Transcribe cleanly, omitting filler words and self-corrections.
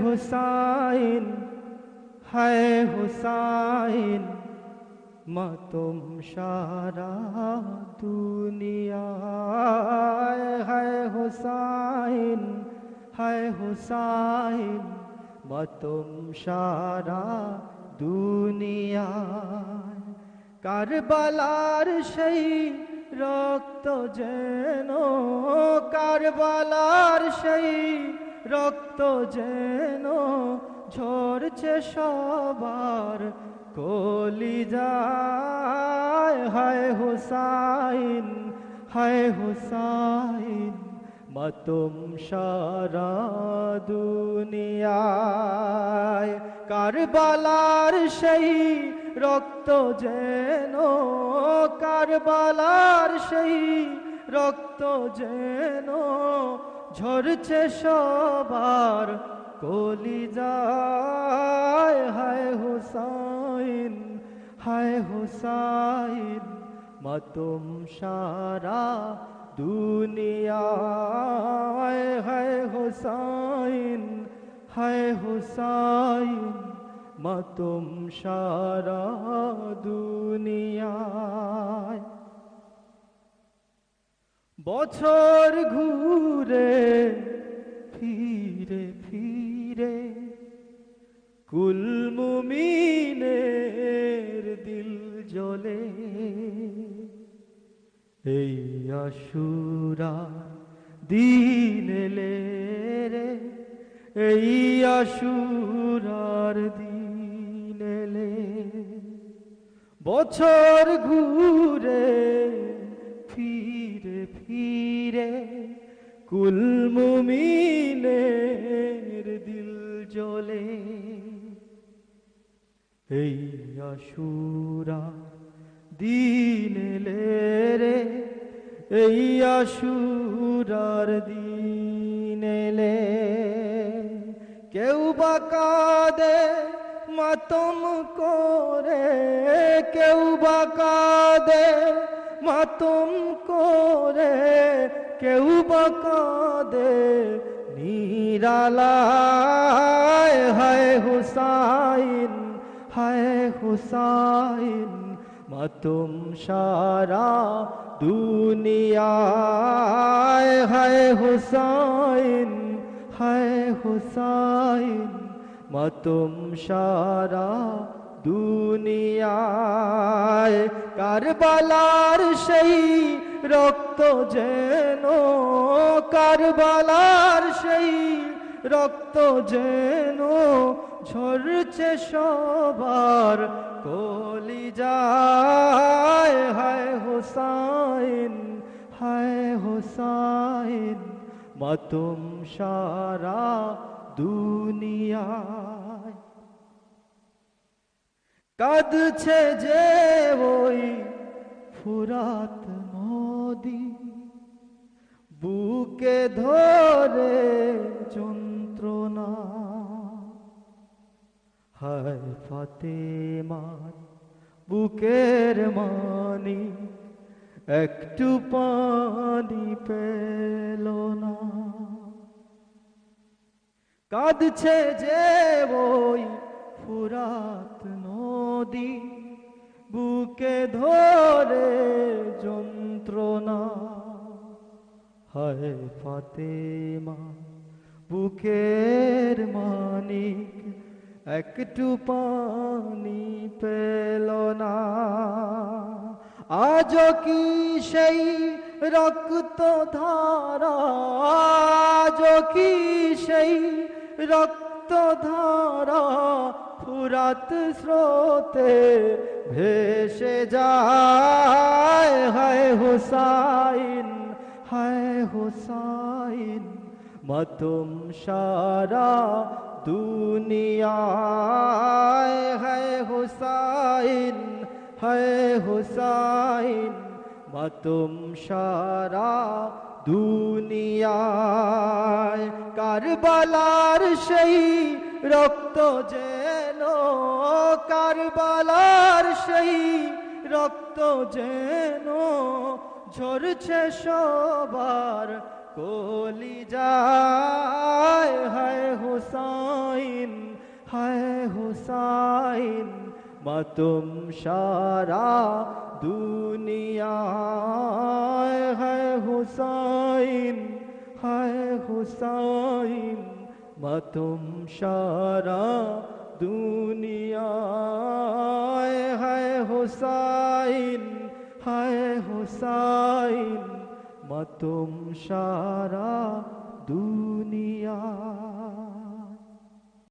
हुसैन है हुसैन मातम सारा दुनिया है हुसैन मातम सारा दुनिया কারবালার সেই রক্ত যেন কারবালার সেই রক্ত যেন ঝরছে সবার কলিজায় হায় হুসাইন মাতম সারা দুনিয়ায় কারবালার সেই রক্ত যেন কারবালার সেই রক্ত যেন ঝরছে সবার কলিজায় হায় হুসাইন মাতম সারা দুনিয়ায় হায় হুসাইন মাতম সারা দুনিয়ায় বছর ঘুরে ফিরে ফিরে কুল মুমিনের দিল জ্বলে এই আশুরা দিন এলে রে এই আশুরার দিন এলে বছর ঘুরে ফিরে ফিরে কুল মুমিনের দিল জ্বলে এই আশুরা দিন এলে রে এই আশুরার দিন এলে কেউ বা কাঁদে মাতম করে কেউ বা কাঁদে মাতম করে কেউ বা কাঁদে নিরালায় হায় হুসাইন মাতম সারা দুনিয়ায় হায় হুসাইন মাতম সারা দুনিয়ায় কারবালার সেই রক্ত যেন কারবালার সেই রক্ত যেন ঝরছে সবার কলিজায় হায় হুসাইন মাতম সারা দুনিয়ায় কাঁদছে যে ওই ফুরাত নদী বুকে ধরে যন্ত্রণা হায় ফাতেমার বুকের মানি একটু পানি পেল না কাঁদছে যে ওই ফুরাত নদী বুকে ধরে যন্ত্রণা হায় ফাতেমা বুকের মানিক একটু পানি পেল না আজ কি সেই রক্ত ধারা আজ কি সেই রক্ত ধারা ফুরাত স্রোতে ভেসে যায় হায় হুসাইন মাতম সারা দুনিয়ায় হায় হুসাইন মাতম সারা দুনিয়ায় কারবালার সেই রক্ত যেন কারবালার সেই রক্ত যেন ঝরছে সবার কলিজায় হায় হুসাইন হায় হুসাইন মাতুম সারা দুনিয়ায় হায় হুসাইন হায় হুসাইন মাতুম সারা দুনিয়ায় হায় হুসাইন হায় হুসাইন মাতুম সারা দুনিয়া